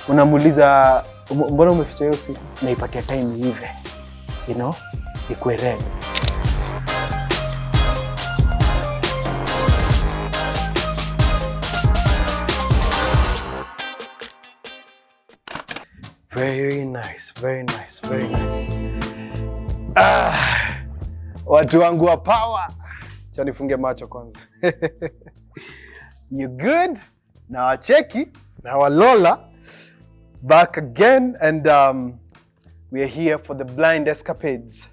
unamuuliza mbona umeficha hiyo simu, naipatia time hivi, you know, ikuwe red. Very nice, very nice, very nice. Watu wangu wa power. Cha nifunge macho kwanza. You good? Na wacheki, na walola. Back again and we are here for the blind escapades.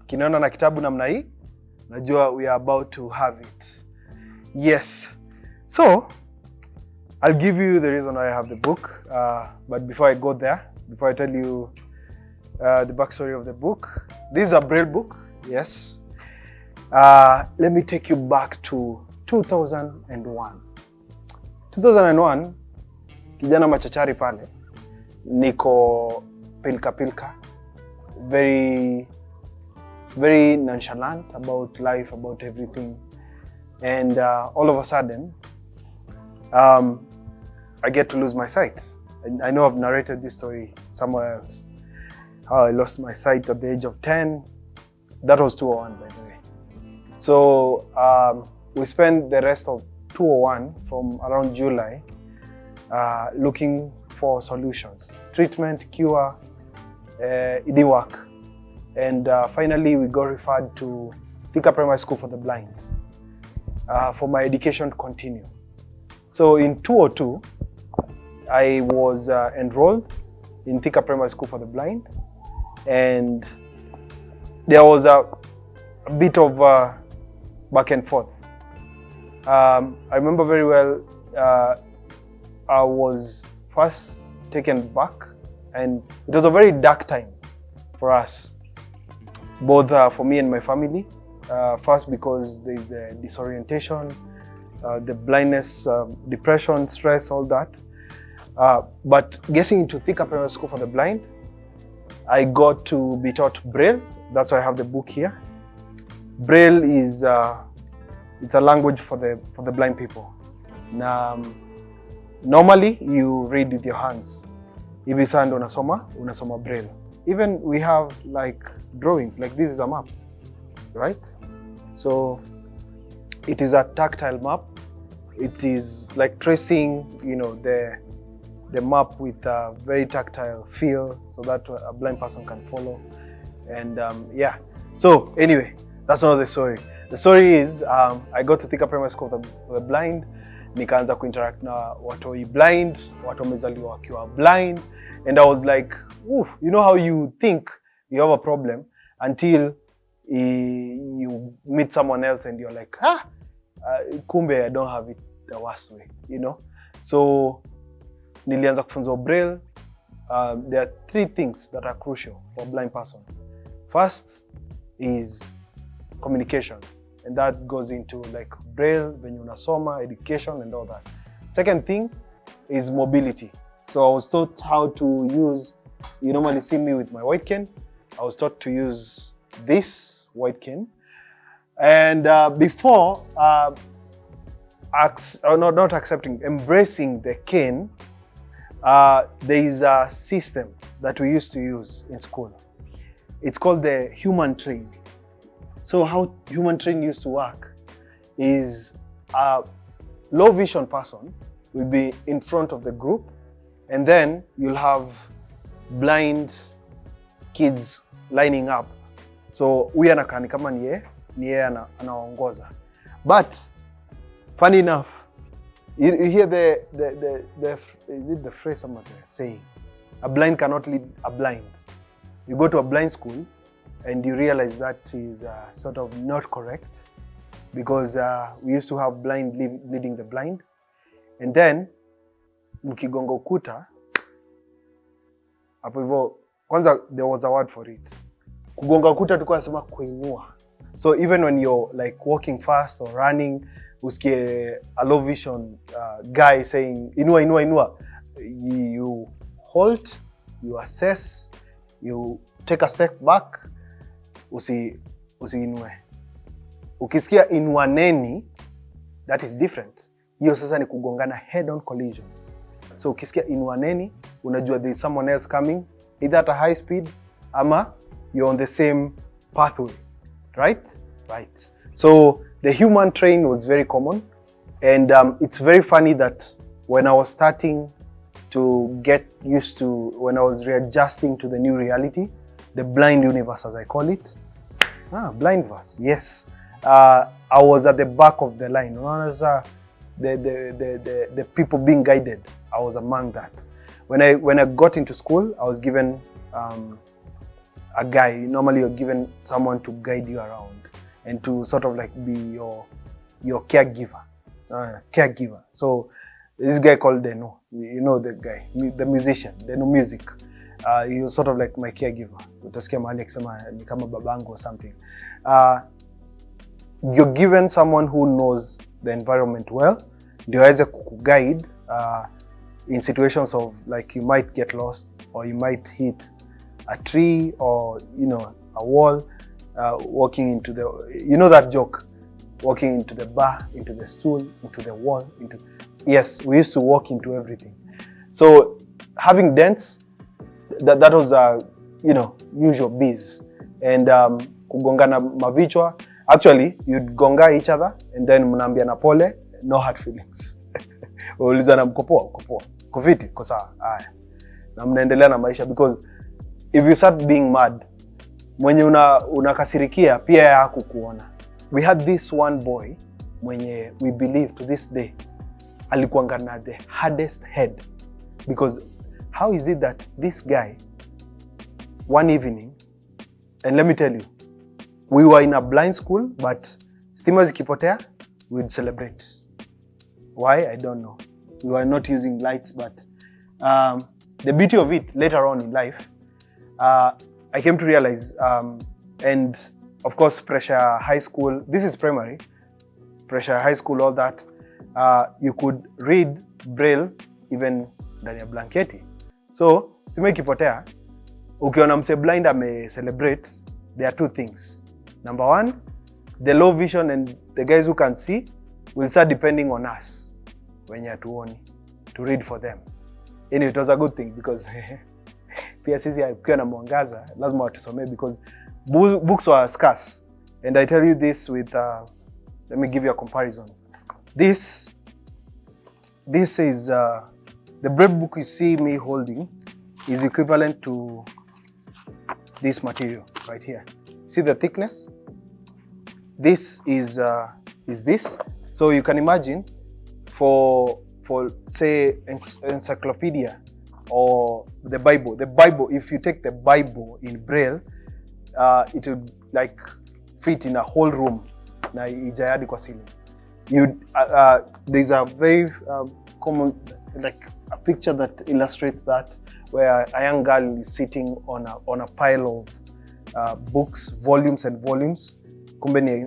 Kinaona na kitabu namna hii, najua we are about to have it. Yes. So, I'll give you the reason why I have the book. But before I go there, before I tell you the backstory of the book, this is a Braille book, yes. Let me take you back to 2001. 2001, kijana machachari pale, niko pilka, very nonchalant about life, about everything. And all of a sudden, I get to lose my sight. I know I've narrated this story somewhere else. How I lost my sight at the age of 10. That was 201, by the way. So we spent the rest of 201 from around July looking for solutions. Treatment, cure, it didn't work. And finally we got referred to Thika Primary School for the Blind for my education to continue. So in 2002, I was enrolled in Thika Primary School for the Blind, and there was a bit of back and forth. I remember very well, I was first taken back, and it was a very dark time for us, both for me and my family. First because there's a disorientation, the blindness, depression, stress, all that. But getting into Thika Primary School for the Blind, I got to be taught Braille. That's why I have the book here. Braille is it's a language for the blind people. Now, normally you read with your hands. If you sand unasoma Braille. Even we have like drawings, like this is a map, right? So it is a tactile map. It is like tracing, you know, the map with a very tactile feel so that a blind person can follow. And yeah, so anyway, that's not the story. The story is I got to Thika Primary School for the Blind, nikaanza kuinteract na watoi blind, watu wamezaliwa wakiwa blind, and I was like, oof, you know how you think you have a problem until you meet someone else and you're like, kumbe I don't have it the worst way, you know? So nilianza kufunzwa Braille. There are 3 things that are crucial for a blind person. First is communication, and that goes into like Braille, venye unasoma, education and all that. Second thing is mobility. So I was taught how to use, you normally see me with my white cane. I was taught to use this white cane. And before not accepting, embracing the cane, there is a system that we used to use in school. It's called the human train. So how human train used to work is a low vision person will be in front of the group, and then you'll have blind kids lining up. So huyu anakaa ni kama ni yeye anaongoza. But funny enough, you hear the is it the phrase someone saying, a blind cannot lead a blind. You go to a blind school and you realize that is sort of not correct, because we used to have blind leading the blind, and then mkigonga ukuta hapo hivyo, kwanza there was a word for it. Kugonga ukuta tulikuwa nasema kuinua. So even when you're like walking fast or running, usikie a low vision guy saying inua, you halt, you assess, you take a step back, usiinue. Ukisikia inuaneni, that is different. Hiyo sasa ni kugongana, head on collision. So ukisikia inuaneni, unajua there is someone else coming either at a high speed ama you're on the same pathway, right? Right. So the human train was very common, and it's very funny that when I was starting to get used to, when I was readjusting to the new reality, the blind universe as I call it, blindverse, yes. I was at the back of the line. The people being guided, I was among that. When I got into school, I was given a guy. Normally you're given someone to guide you around and to sort of like be your caregiver. Caregiver. So this guy called Deno, you know the guy, the musician, Deno Music. He was sort of like my caregiver. Utasikia mahali akisema ni kama babangu or something. You're given someone who knows the environment well, ndio aweze kuguide in situations of like you might get lost or you might hit a tree or a wall, walking into the, that joke, walking into the bar, into the stool, into the wall, yes, we used to walk into everything. So having dents, that was usual biz, and kugongana mavichwa. Actually, you'd gonga each other and then mnaambiana pole, no hard feelings. Ulizana mkopoa, kufiti, kosa, haya. Na mnaendelea na maisha, because if you start being mad, mwenye unakasirikia pia ya hakukuona. We had this one boy mwenye we believe to this day alikuanga na the hardest head, because how is it that this guy one evening, and let me tell you, we were in a blind school, but stima zikipotea, we'd celebrate. Why? I don't know. We were not using lights, but the beauty of it later on in life, I came to realize, and of course, Pressure High School, this is primary, Pressure High School, all that, you could read Braille even ndani ya blanketi. So, stima ikipotea, ukiona mse blind ame celebrate, there are two things. Number one, the low vision and the guys who can see will start depending on us when you are to read for them. Anyway, it was a good thing, because pia sisi ukiwa na mwangaza lazima watusomee, because books were scarce. And I tell you this with let me give you a comparison. This is the Braille book you see me holding is equivalent to this material right here. See the thickness? This is this. So you can imagine for say encyclopedia or the Bible, if you take the Bible in Braille, it would like fit in a whole room na ijayadi kwa ceiling. There's a very common, like a picture that illustrates that, where a young girl is sitting on a pile of books, volumes and volumes. Kumbe ni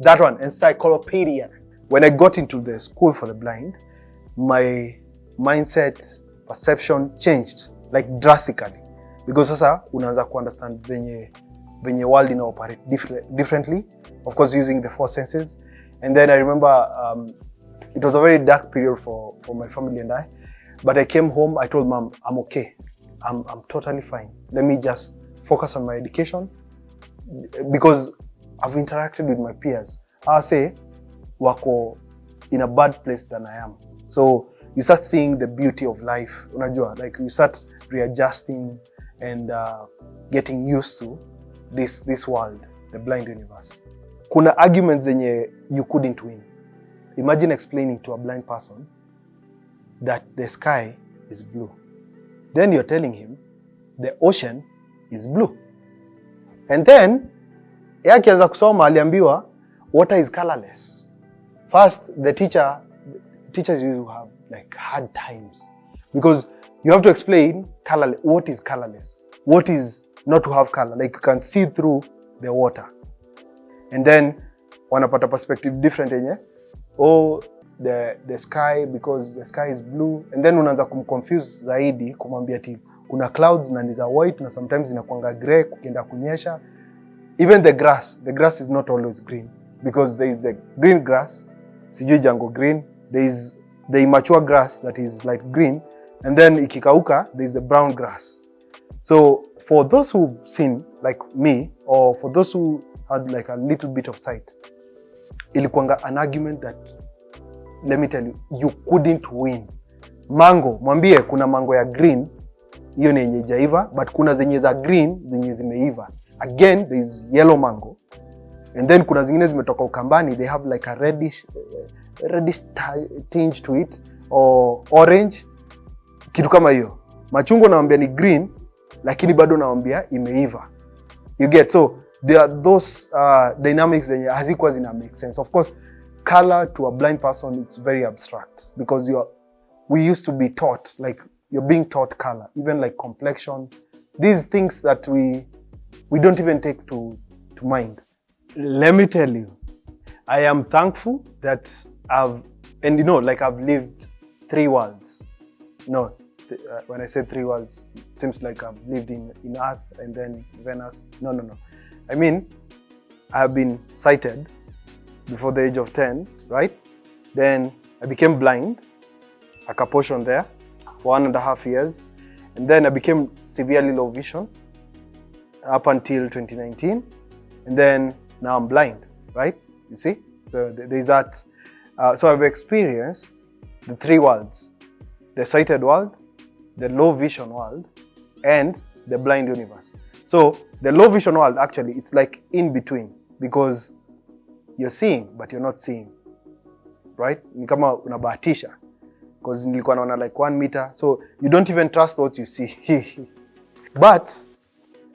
that one, encyclopedia. When I got into the school for the blind, my mindset, perception changed like drastically, because sasa unaanza ku understand venye world ina operate differently, of course using the four senses. And then I remember it was a very dark period for my family and I, but I came home, I told mom, I'm okay, I'm totally fine, let me just focus on my education, because I've interacted with my peers. I say wako in a bad place than I am. So you start seeing the beauty of life, unajua, like you start readjusting and getting used to this world, the blind universe. Kuna arguments zenye you couldn't win. Imagine explaining to a blind person that the sky is blue. Then you're telling him the ocean is blue. And then yeye akianza kusoma aliambiwa water is colorless. First, the teachers you have like hard times, because you have to explain what is colorless, what is not to have color, like you can see through the water. And then wanapata perspective different yenye, the sky, because the sky is blue, and then unaanza kumconfuse zaidi, kumwambia ati kuna clouds na ni za white na sometimes inakuanga gray kukienda kunyesha. Even the grass is not always green, because there is a green grass, sijui jango green, there is the immature grass that is like green, and then ikikauka, there's the brown grass. So for those who've seen, like me, or for those who had like a little bit of sight, ilikuanga an argument that, let me tell you, you couldn't win. Mango, mwambie kuna mango ya green, hiyo ni yenye jaiva, but kuna zenye za green, zenye zimeiva. Again, there is yellow mango. And then kuna zingine zimetoka ukambani, they have like a reddish tinge to it, or orange, kitu kama hiyo. Machungwa naambia ni green, lakini bado naambia imeiva. You get? So there are those dynamics zenye hazikuwa zina make sense. Of course, color to a blind person, it's very abstract, because we used to be taught, like you're being taught color, even like complexion, these things that we don't even take to mind. Let me tell you, I am thankful that I've lived 3 worlds. No, when I say 3 worlds, it seems like I've lived in Earth and then Venus. No. I mean, I've been sighted before the age of 10, right? Then I became blind, a portion there, for 1.5 years. And then I became severely low vision up until 2019. And then now I'm blind, right? You see? So there's that. So I've experienced the 3 worlds: the sighted world, the low vision world, and the blind universe. So the low vision world, actually, it's like in between, because you're seeing, but you're not seeing, right? Ni kama unabahatisha, because nilikuwa naona like 1 meter, so you don't even trust what you see. But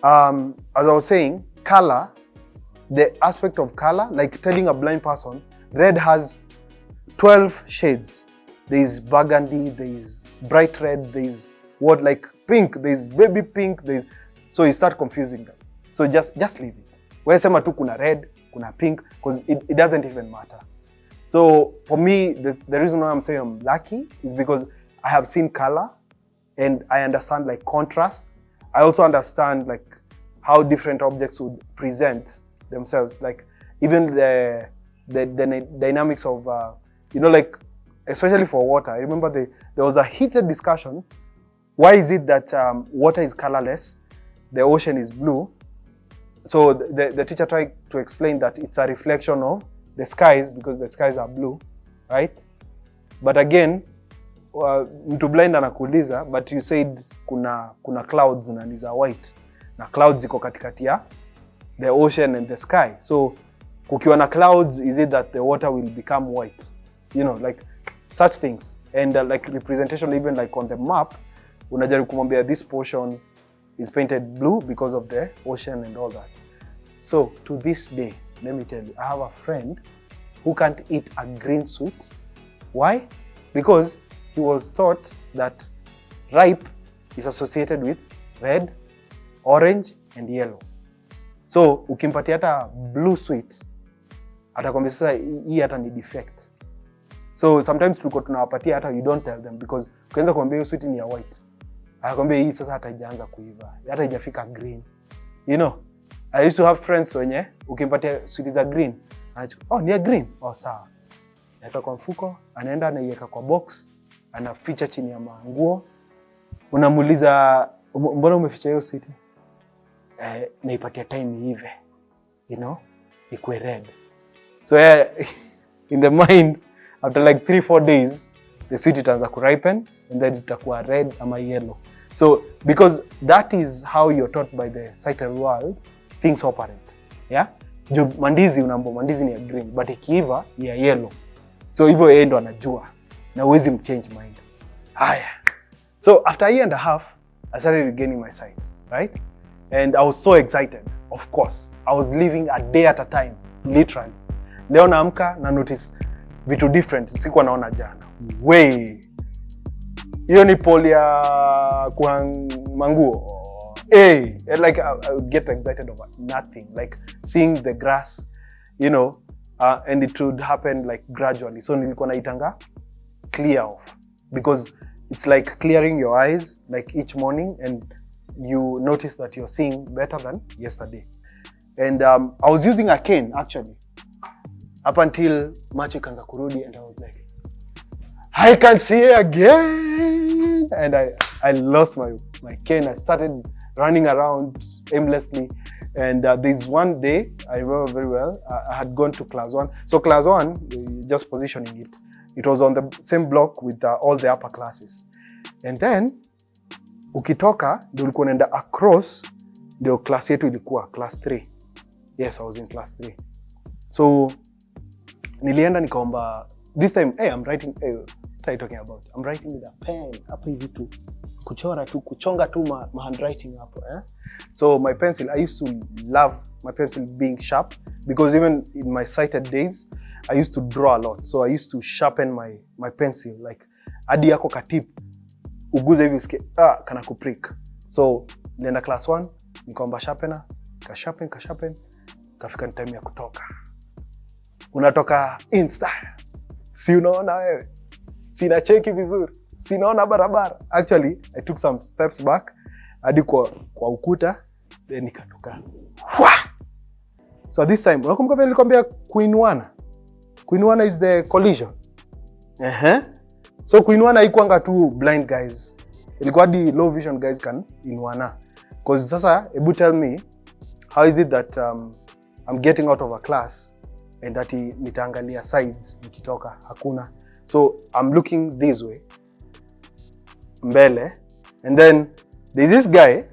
as I was saying, color, the aspect of color, like telling a blind person, red has 12 shades. There is burgundy, there is bright red, there is what, like pink, there is baby pink, so you start confusing them. So just leave it. Wewe sema tu kuna red, kuna pink, because it doesn't even matter. So for me, the reason why I'm saying I'm lucky is because I have seen color and I understand like contrast. I also understand like how different objects would present themselves, like even the dynamics of like, especially for water. I remember there was a heated discussion. Why is it that water is colorless, the ocean is blue? So the teacher tried to explain that it's a reflection of the skies, because the skies are blue, right? But again, mtu blind anakuuliza, but you said kuna clouds na ni za white, na clouds ziko katikati ya the ocean and the sky. So kukiwa na clouds, is it that the water will become white? You know, like such things. And like representation, even like on the map, unajaribu kumwambia this portion is painted blue because of the ocean and all that. So to this day, let me tell you, I have a friend who can't eat a green sweet. Why? Because he was taught that ripe is associated with red, orange, and yellow. So ukimpatia hata blue sweet, atakwambia sasa hii hata ni defect. So sometimes tuko tunawapatia hata you don't tell them, because ukianza kumwambia hiyo sweet ni ya white, atakwambia hii sasa hata haijaanza kuiva, hata haijafika green. You know, I used to have friends wenye ukimpatia sweet za green, oh ni ya green, oh sawa. Anaweka kwa mfuko, anaenda anaiweka kwa box, anaficha chini ya manguo. Unamuuliza, mbona umeficha hiyo sweet? Naipatia time iive, you know, ikue red. So in the mind, after like 3-4 days, the sweet itaanza kuripen, and then itakuwa red ama yellow. So because that is how you're taught by the sighted world, things operate. Yeah? Mandizi unaambiwa mandizi ni ya green, but ikiiva ni ya yellow. So hivyo yeye ndo anajua, na huwezi mchange mind. Haya. So after a year and a half, I started regaining my sight, right? And I was so excited, of course. I was living a day at a time, literally. Leo naamka na notice vitu different, sikuwa naona jana. Hiyo ni pole ya kwa manguo. Like I would get excited over nothing, like seeing the grass, you know, and it would happen like gradually. So nilikuwa naitanga clear off, because it's like clearing your eyes like each morning, and you notice that you're seeing better than yesterday. And I was using a cane actually up until macho ikaanza kurudi, and I was like, I can see again. And I lost my cane. I started running around aimlessly. And there's one day, I remember very well, I had gone to class 1. So class 1, just positioning it, it was on the same block with all the upper classes. And then, ukitoka, ndio ulikuwa unaenda across, ndio class yetu ilikuwa, class 3. Yes, I was in class 3. So, nilienda nikaomba, this time, hey, I'm writing, hey, what are you talking about? I'm writing with a pen, hapo hivi tu. Kuchora tu, kuchonga tu ma handwriting hapo, eh? So my pencil, I used to love my pencil being sharp because even in my sighted days, I used to draw a lot. So I used to sharpen my pencil, like hadi yako katip, uguze hivi usikie, kana kuprick. So nilienda class 1, nikaomba sharpener, kasharpen, kafika time ya kutoka. Unatoka insta, si unaona wewe, sina cheki vizuri. Sinaona barabara. Actually, I took some steps back hadi kwa ukuta, then nikatoka. So this time, unakumbuka vile nilikwambia kuinuana? Kuinuana is the collision. So kuinuana haikuanga tu blind guys. Ilikuwa hadi low vision guys can inuana. Because sasa, ebu tell me, how is it that I'm getting out of a class and that nitaangalia sides nikitoka? Hakuna. So I'm looking this way. Mbele, and then there's this guy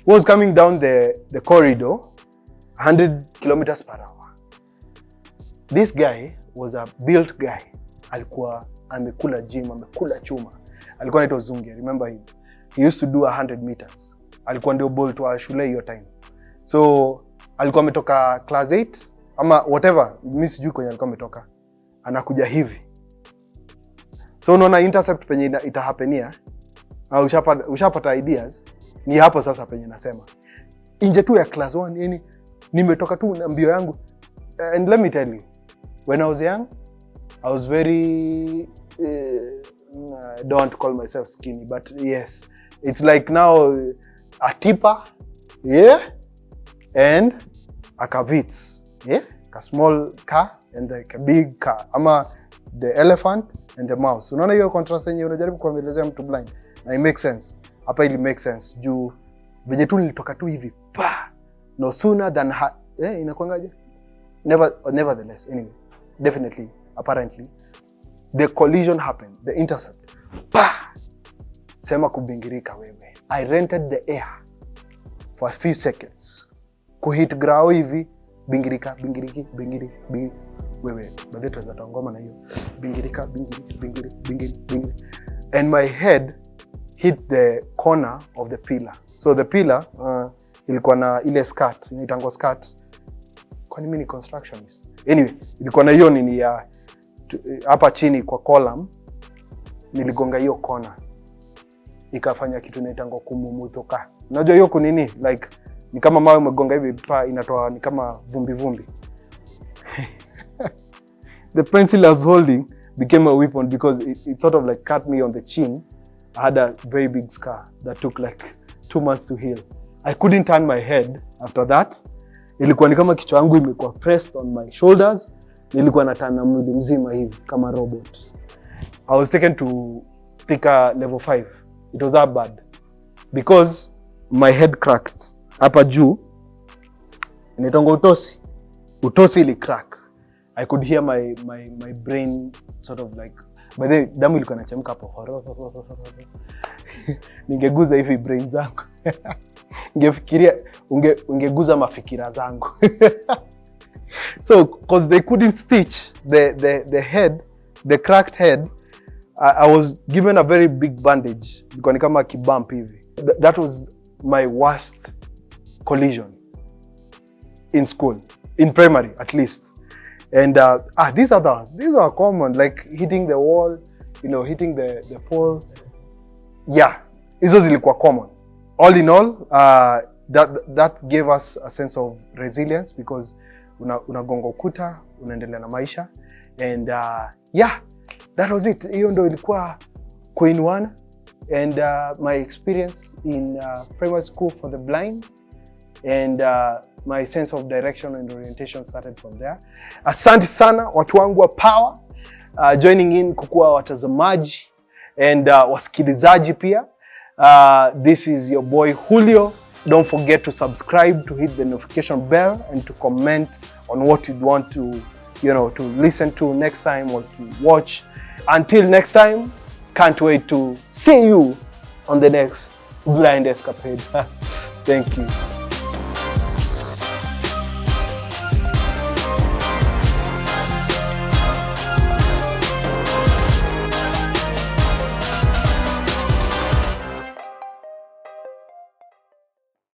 who was coming down the corridor 100 kilometers per hour. This guy was a built guy. Alikuwa amekula gym, amekula chuma. Alikuwa anaitwa Zungi, remember him. He used to do 100 meters. Alikuwa ndio bolt wa shule hiyo time. So alikuwa ametoka class 8 ama whatever, mimi sijui kwenye alikuwa ametoka. Anakuja hivi. So unaona intercept penye itahapenia. Ushapata ideas, ni hapo sasa penye nasema. Nje tu ya class 1, yani nimetoka tu na mbio yangu. And let me tell you, when I was young, I was very, I don't want to call myself skinny, but yes, it's like now a tipper, yeah, and a kavits, yeah, a small car and like a big car. Ama the elephant and the mouse. Unaona hiyo contrast yenyewe unajaribu kuelezea mtu blind. Na it makes sense. Hapa ili make sense. Juu venye tu nilitoka tu hivi. No sooner than inakuangaje? Nevertheless, anyway. Definitely, apparently. The collision happened. The intercept. Sema kubingirika wewe. I rented the air for a few seconds. Kuhit grao hivi. Bingirika. Wewe. Badetu za tangoma na hiyo. Bingirika. And my head hit the corner of the pillar. So the pillar ilikuwa na ile skirt, inaitangwa skirt. Kwani mimi ni constructionist. Anyway, ilikuwa na hiyo nini ya hapa chini kwa column, niligonga hiyo corner. Ikafanya kitu inaitangwa kumumutoka. Unajua hiyo kunini? Like ni kama mawe umegonga hivi inatoa ni kama vumbi. The pencil I was holding became a weapon because it sort of like cut me on the chin. I had a very big scar that took like 2 months to heal. I couldn't turn my head after that. Ilikuwa ni kama kichwa yangu imekuwa pressed on my shoulders. Nilikuwa natana mwili mzima hivi kama robot. I was taken to Thika level 5. It was that bad because my head cracked. Hapa juu inaitwa utosi. Utosi ili crack. I could hear my brain sort of like, by the way, damu ilikuwa inachemka hapo. Ningeguza hivi brain zangu. Ningefikiria ungeguza mafikira zangu. So because they couldn't stitch the head, the cracked head, I was given a very big bandage. Ilikuwa ni kama kibump hivi. That was my worst collision in school, in primary at least. And these other ones, these are common, like hitting the wall, hitting the pole. Yeah, hizo zilikuwa common. All in all, that gave us a sense of resilience because unagonga ukuta, unaendelea na maisha. And yeah, that was it. Hiyo ndo ilikuwa kuinuana. And my experience in primary school for the blind. And my sense of direction and orientation started from there. Asante sana watu wangu wa power. joining in kukua watazamaji and wasikilizaji pia. This is your boy Julio. Don't forget to subscribe, to hit the notification bell, and to comment on what you'd want to, to listen to next time or to watch. Until next time, can't wait to see you on the next Blind Escapade. Thank you.